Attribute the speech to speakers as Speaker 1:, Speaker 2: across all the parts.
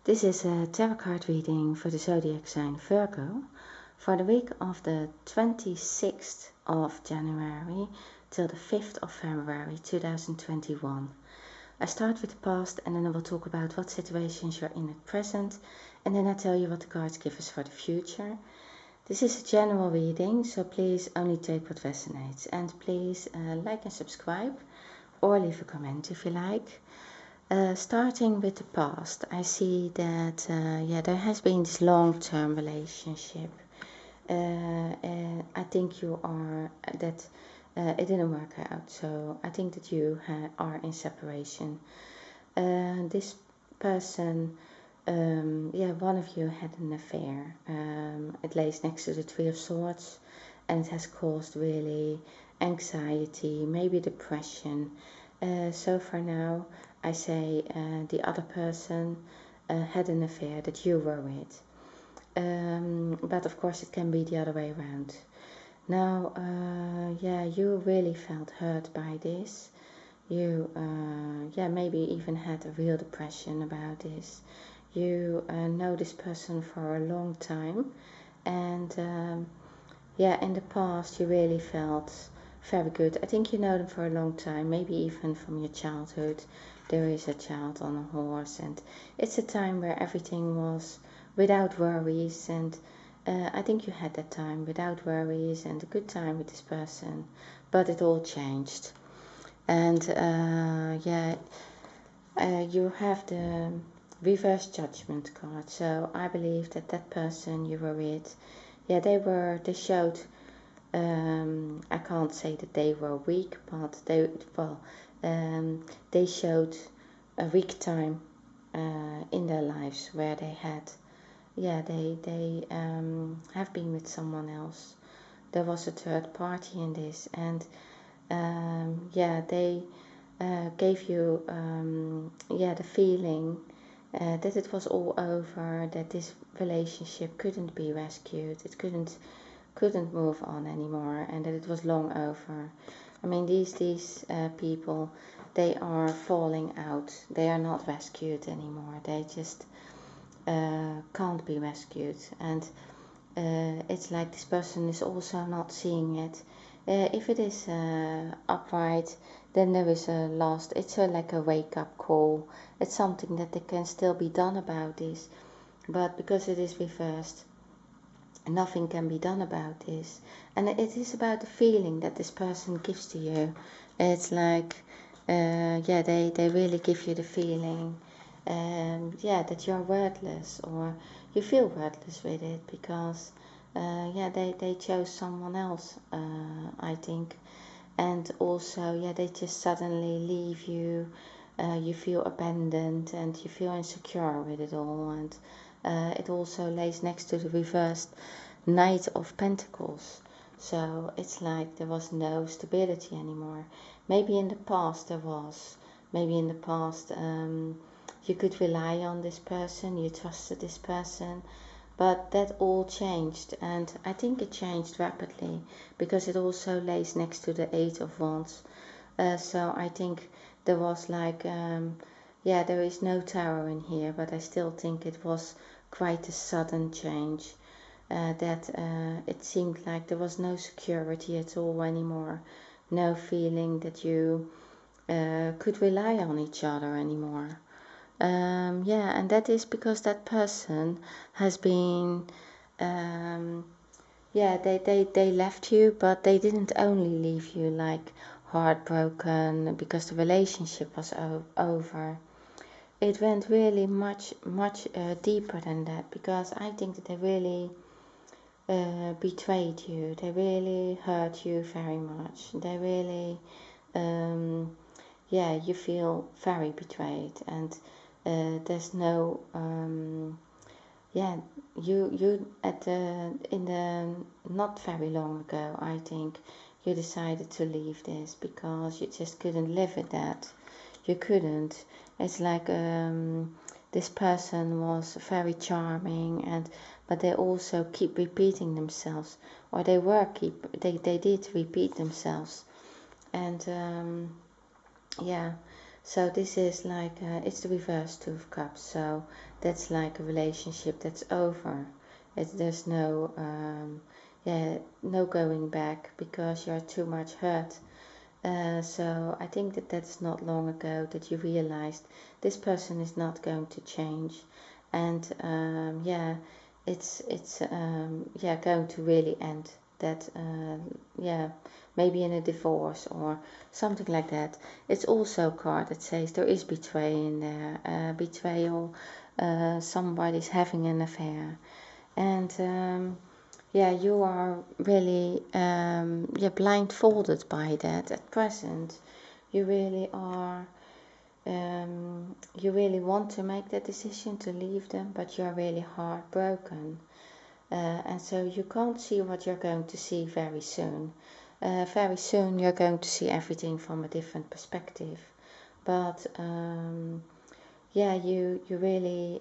Speaker 1: This is a tarot card reading for the Zodiac Sign Virgo for the week of the 26th of January till the 5th of February 2021. I start with the past and then I will talk about what situations you're in at present, and then I tell you what the cards give us for the future. This is a general reading, so please only take what resonates, and please like and subscribe or leave a comment if you like. Starting with the past, I see that there has been this long-term relationship. I think you are that it didn't work out, so I think that you are in separation. This person, one of you had an affair. It lays next to the Three of Swords, and it has caused really anxiety, maybe depression. So for now, I say the other person had an affair that you were with. But of course it can be the other way around. Now, you really felt hurt by this. You, maybe even had a real depression about this. You know this person for a long time, and in the past you really felt very good. I think you know them for a long time, maybe even from your childhood. There is a child on a horse, and it's a time where everything was without worries, and I think you had that time without worries and a good time with this person, but it all changed. And you have the reverse judgment card, so I believe that that person you were with, they showed, I can't say that they were weak, but they showed a weak time in their lives where they had, they have been with someone else. There was a third party in this, and they gave you the feeling that it was all over, that this relationship couldn't be rescued, it couldn't move on anymore, and that it was long over. I mean, these people, they are falling out. They are not rescued anymore. They just can't be rescued. And it's like this person is also not seeing it. If it is upright, then there is a last. It's like a wake-up call. It's something that can still be done about this. But because it is reversed, nothing can be done about this. And it is about the feeling that this person gives to you. It's like they really give you the feeling that you're worthless, or you feel worthless with it, because they chose someone else, I think. And also they just suddenly leave you. You feel abandoned and you feel insecure with it all. And it also lays next to the reversed Knight of Pentacles. So it's like there was no stability anymore. Maybe in the past there was. Maybe in the past you could rely on this person, you trusted this person. But that all changed, and I think it changed rapidly, because it also lays next to the Eight of Wands. So I think there was like, there is no tarot in here, but I still think it was quite a sudden change. That it seemed like there was no security at all anymore, no feeling that you could rely on each other anymore. And that is because that person has been, they left you, but they didn't only leave you like heartbroken because the relationship was over. It went really much deeper than that, because I think that they really betrayed you. They really hurt you very much. They really, you feel very betrayed, and there's no, you in the not very long ago, I think you decided to leave this because you just couldn't live with that. You couldn't. It's like this person was very charming, but they also keep repeating themselves, or they did repeat themselves, and So this is like, it's the reverse Two of Cups. So that's like a relationship that's over. There's no, no going back because you're too much hurt. So I think that that's not long ago that you realized this person is not going to change, and it's going to really end. That maybe in a divorce or something like that. It's also a card that says there is betrayal in there, betrayal. Somebody's having an affair, and you are really blindfolded by that at present. You really are. You really want to make that decision to leave them, but you're really heartbroken. And so you can't see what you're going to see very soon. Very soon you're going to see everything from a different perspective. But you really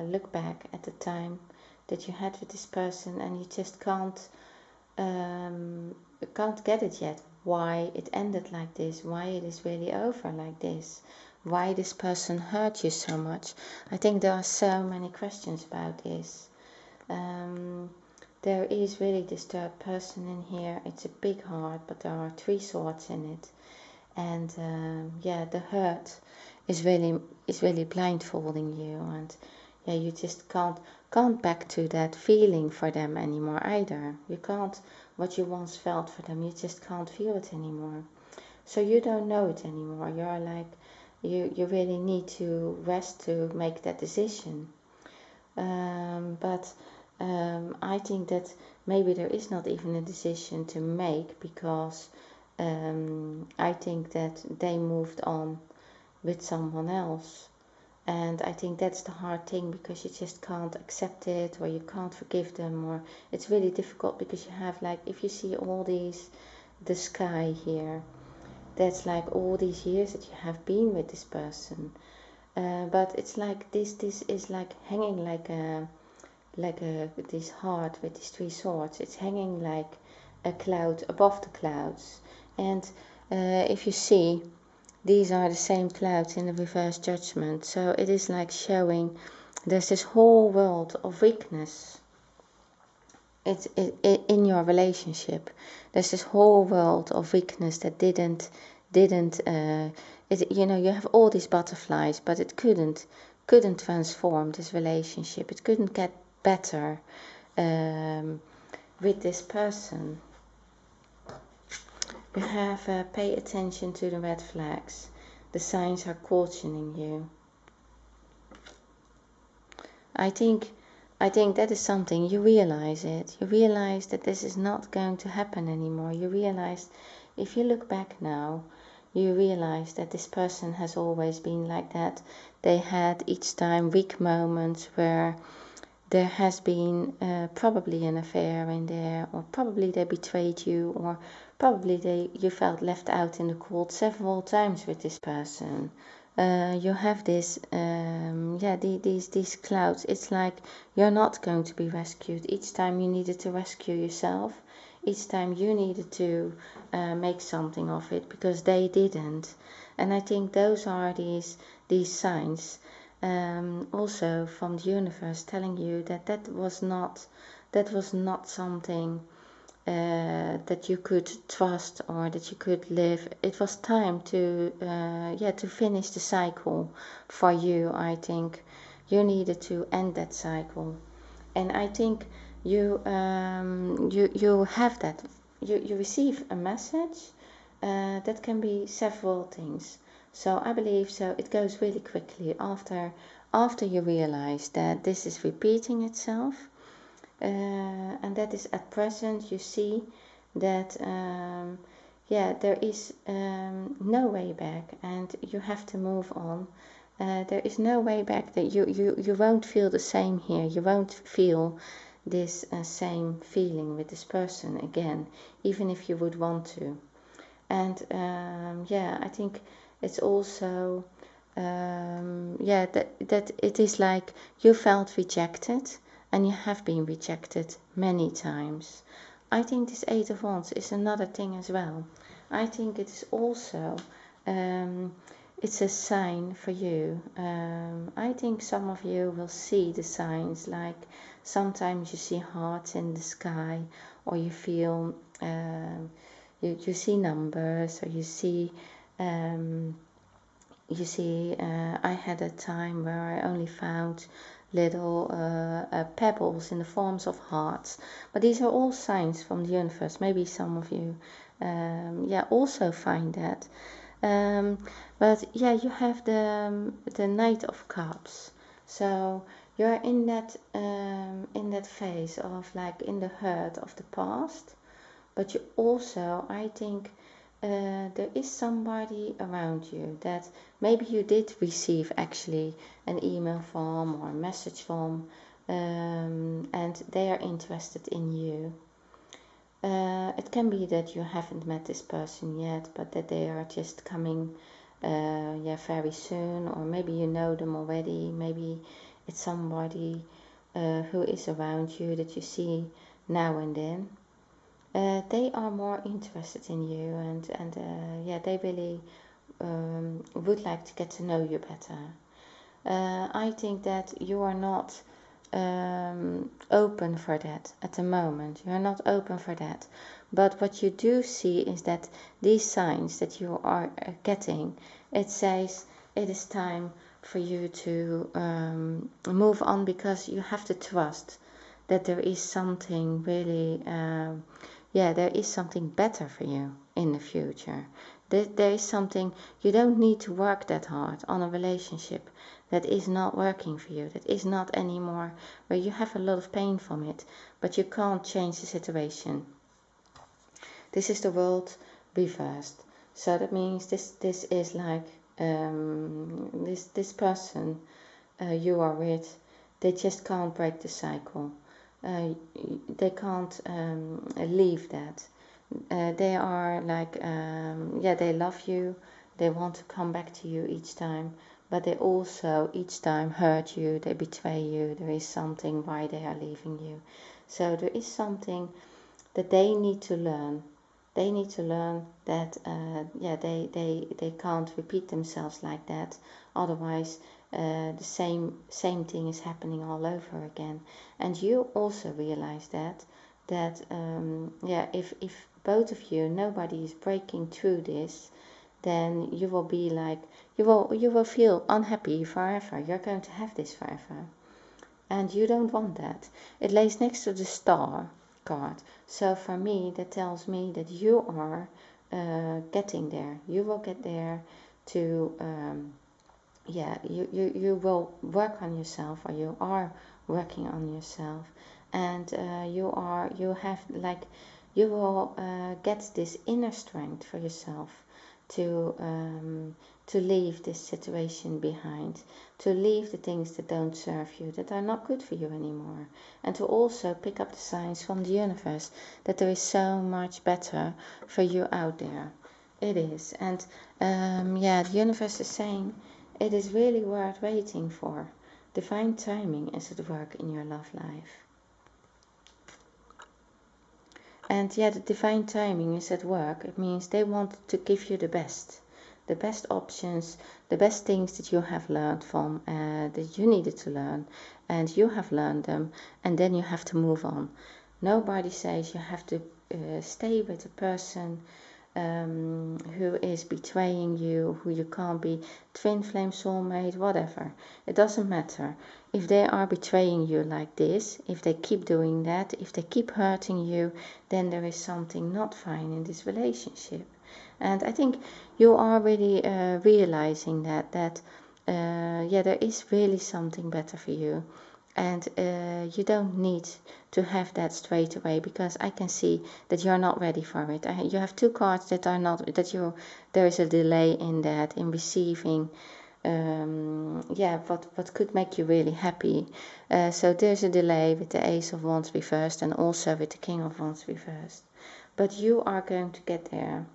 Speaker 1: look back at the time that you had with this person, and you just can't get it yet. Why it ended like this? Why it is really over like this? Why this person hurt you so much? I think there are so many questions about this. There is really this third person in here. It's a big heart, but there are 3 swords in it, and the hurt is really blindfolding you, and you just can't back to that feeling for them anymore either. You can't, what you once felt for them, you just can't feel it anymore. So you don't know it anymore. You're like, you really need to rest to make that decision. But I think that maybe there is not even a decision to make, because I think that they moved on with someone else. And I think that's the hard thing, because you just can't accept it, or you can't forgive them, or it's really difficult because you have, like, if you see all these, the sky here, that's like all these years that you have been with this person. But it's like this is like hanging like this heart with these 3 swords. It's hanging like a cloud above the clouds. And if you see, these are the same clouds in the reverse judgment. So it is like showing there's this whole world of weakness. It's in your relationship. There's this whole world of weakness that didn't you have all these butterflies, but it couldn't transform this relationship. It couldn't get better with this person. You have pay attention to the red flags. The signs are cautioning you. I think that is something, you realize it. You realize that this is not going to happen anymore. You realize, if you look back now, you realize that this person has always been like that. They had each time weak moments where there has been probably an affair in there, or probably they betrayed you, or probably you felt left out in the cold several times with this person. You have this, these clouds. It's like you're not going to be rescued. Each time you needed to rescue yourself, each time you needed to make something of it, because they didn't. And I think those are these signs, also from the universe, telling you that was not something that you could trust, or that you could live. It was time to finish the cycle for you. I think you needed to end that cycle, and I think you have that. You receive a message that can be several things. So I believe so. It goes really quickly after you realize that this is repeating itself. And that is at present, you see that there is no way back, and you have to move on. There is no way back. That you won't feel the same here. You won't feel this same feeling with this person again, even if you would want to. And I think it's also that it is like you felt rejected. And you have been rejected many times. I think this 8 of Wands is another thing as well. I think it is also it's a sign for you. I think some of you will see the signs, like sometimes you see hearts in the sky, or you feel, you see numbers, or I had a time where I only found little pebbles in the forms of hearts, but these are all signs from the universe. Maybe some of you also find that. But yeah, you have the Knight of Cups, so you're in that phase of like in the hurt of the past, but you also, I think, there is somebody around you that maybe you did receive actually an email from or a message from, and they are interested in you. It can be that you haven't met this person yet, but that they are just coming very soon, or maybe you know them already. Maybe it's somebody who is around you that you see now and then. They are more interested in you, and they really would like to get to know you better. I think that you are not open for that at the moment. You are not open for that. But what you do see is that these signs that you are getting, it says it is time for you to move on, because you have to trust that there is something really, there is something better for you in the future. There is something, you don't need to work that hard on a relationship that is not working for you, that is not anymore, where you have a lot of pain from it, but you can't change the situation. This is the world reversed. So that means this is like this person you are with, they just can't break the cycle. They can't leave that. They are like, they love you, they want to come back to you each time, but they also each time hurt you, they betray you. There is something why they are leaving you. So there is something that they need to learn. They need to learn that they can't repeat themselves like that. Otherwise, the same thing is happening all over again. And you also realize that if both of you, nobody is breaking through this, then you will be like, you will feel unhappy forever. You're going to have this forever, and you don't want that. It lays next to the Star card. So for me, that tells me that you are getting there. You will get there to you will work on yourself, or you are working on yourself, and you will get this inner strength for yourself to leave this situation behind, to leave the things that don't serve you, that are not good for you anymore, and to also pick up the signs from the universe that there is so much better for you out there. It is. And the universe is saying it is really worth waiting for. Divine timing is at work in your love life. And the divine timing is at work. It means they want to give you the best options, the best things that you have learned from, that you needed to learn, and you have learned them, and then you have to move on. Nobody says you have to stay with a person who is betraying you, who you can't be twin flame, soulmate, whatever. It doesn't matter. If they are betraying you like this, if they keep doing that, if they keep hurting you, then there is something not fine in this relationship. And I think you are really realizing that there is really something better for you. And you don't need to have that straight away, because I can see that you're not ready for it. You have two cards that are not, there is a delay in that, in receiving what could make you really happy. So there's a delay with the Ace of Wands reversed, and also with the King of Wands reversed. But you are going to get there.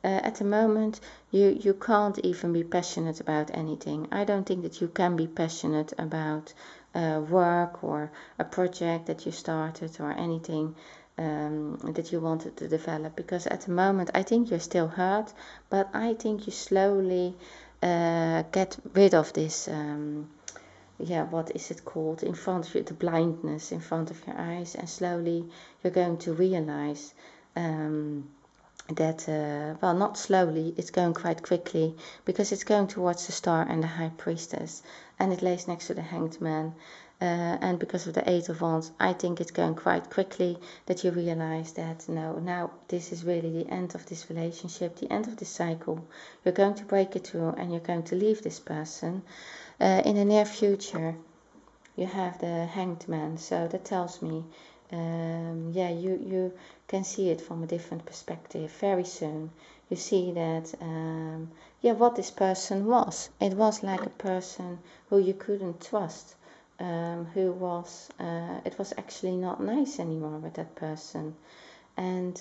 Speaker 1: At the moment, you can't even be passionate about anything. I don't think that you can be passionate about work or a project that you started, or anything that you wanted to develop, because at the moment I think you're still hurt, but I think you slowly get rid of this, yeah, what is it called, in front of you, the blindness in front of your eyes, and slowly you're going to realize that, well, not slowly, it's going quite quickly, because it's going towards the Star and the High Priestess, and it lays next to the Hanged Man. And because of the Eight of Wands, I think it's going quite quickly that you realize that no, now this is really the end of this relationship, the end of this cycle. You're going to break it through, and you're going to leave this person. In the near future, you have the Hanged Man, so that tells me, yeah, you can see it from a different perspective very soon. You see that, yeah, what this person was. It was like a person who you couldn't trust. Who was, it was actually not nice anymore with that person, and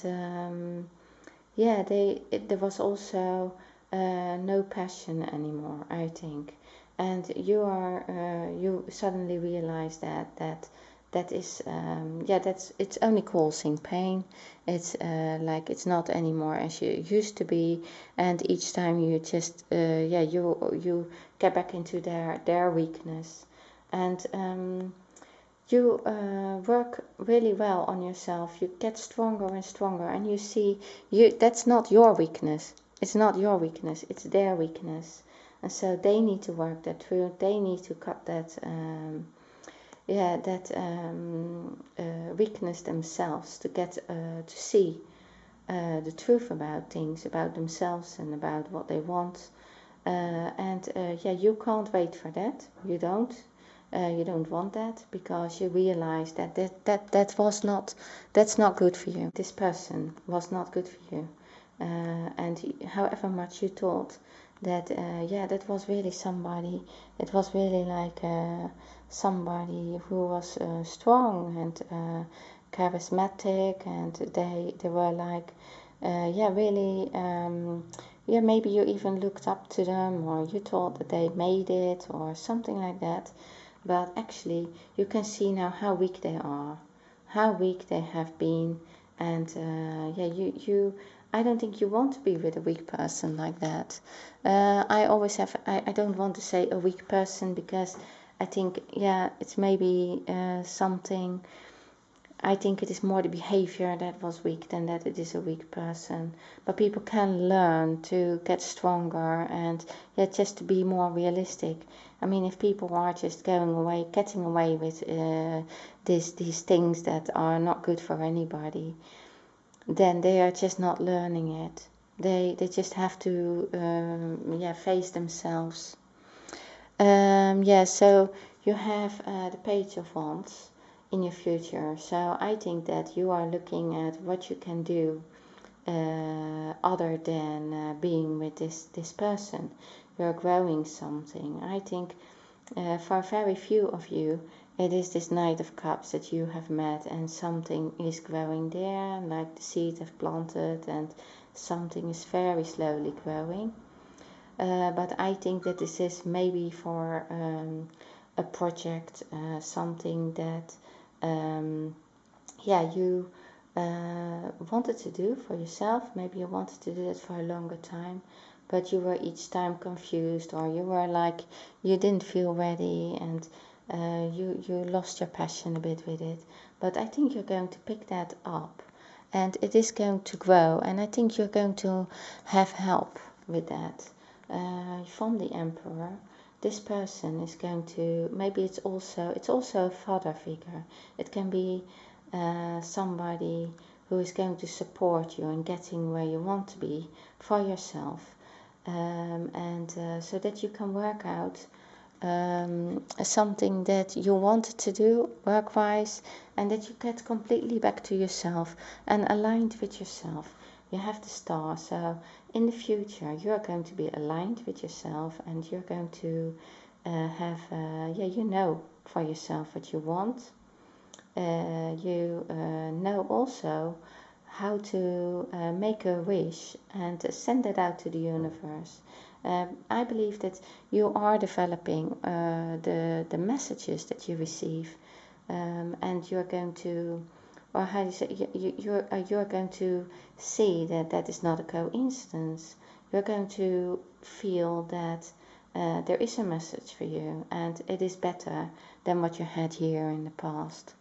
Speaker 1: yeah, there was also no passion anymore, I think, and you suddenly realize that is, yeah, it's only causing pain. It's like it's not anymore as you used to be, and each time you just, yeah, you get back into their weakness. And you work really well on yourself. You get stronger and stronger, and you see that's not your weakness. It's not your weakness. It's their weakness, and so they need to work that through. They need to cut that, yeah, that weakness themselves to get to see the truth about things, about themselves, and about what they want. And yeah, you can't wait for that. You don't. You don't want that, because you realize that was not, that's not good for you. This person was not good for you, and however much you thought that, yeah, that was really somebody. It was really like somebody who was strong and charismatic, and they were like, yeah, really. Yeah, maybe you even looked up to them, or you thought that they made it, or something like that. But actually, you can see now how weak they are, how weak they have been, and yeah, I don't think you want to be with a weak person like that. I always have, I don't want to say a weak person, because I think, yeah, it's maybe something. I think it is more the behavior that was weak than that it is a weak person. But people can learn to get stronger, and yeah, just to be more realistic. I mean, if people are just getting away with these things that are not good for anybody, then they are just not learning it. They just have to yeah, face themselves. Yeah, so you have the Page of Wands in your future. So I think that you are looking at what you can do other than being with this person. You're growing something. I think for very few of you, it is this Knight of Cups that you have met, and something is growing there, like the seed have planted, and something is very slowly growing. But I think that this is maybe for a project, something that, yeah, you wanted to do for yourself. Maybe you wanted to do it for a longer time, but you were each time confused, or you were like, you didn't feel ready, and you lost your passion a bit with it. But I think you're going to pick that up, and it is going to grow, and I think you're going to have help with that. From the Emperor, this person is going to, maybe it's also a father figure. It can be somebody who is going to support you in getting where you want to be for yourself, and so that you can work out something that you wanted to do work-wise, and that you get completely back to yourself and aligned with yourself. You have the Star, so in the future you're going to be aligned with yourself, and you're going to have, yeah, you know for yourself what you want. You know also how to make a wish and send it out to the universe. I believe that you are developing the messages that you receive, and you're going to, or how do you say, you're going to see that is not a coincidence. You're going to feel that there is a message for you, and it is better than what you had here in the past.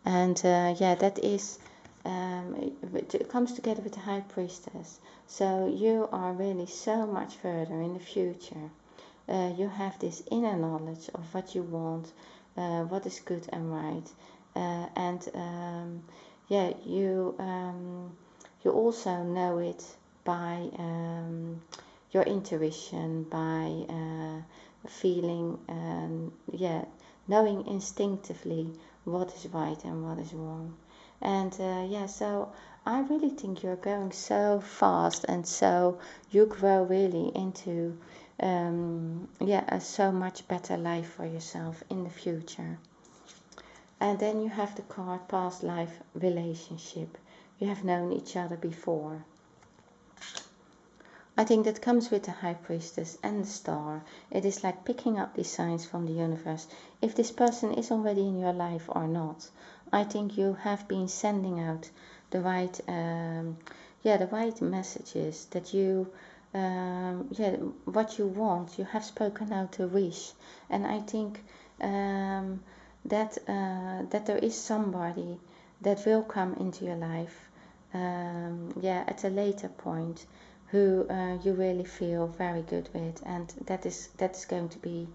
Speaker 1: And yeah, that is, it comes together with the High Priestess. So you are really so much further in the future. You have this inner knowledge of what you want, what is good and right. And yeah, you also know it by your intuition, by feeling, yeah, knowing instinctively what is right and what is wrong. And yeah, so I really think you're going so fast, and so you grow really into yeah, a so much better life for yourself in the future. And then you have the card past life relationship. You have known each other before. I think that comes with the High Priestess and the Star. It is like picking up these signs from the universe. If this person is already in your life or not, I think you have been sending out the right, yeah, the right messages that you, yeah, what you want. You have spoken out a wish, and I think that that there is somebody that will come into your life, yeah, at a later point, who you really feel very good with, and that is going to be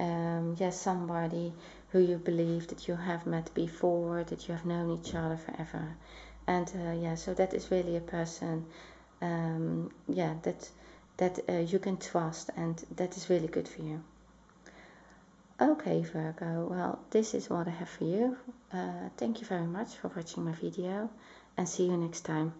Speaker 1: yeah, somebody who you believe that you have met before, that you have known each other forever. And yeah, so that is really a person, yeah, that you can trust, and that is really good for you. Okay, Virgo, well, this is what I have for you. Thank you very much for watching my video, and see you next time.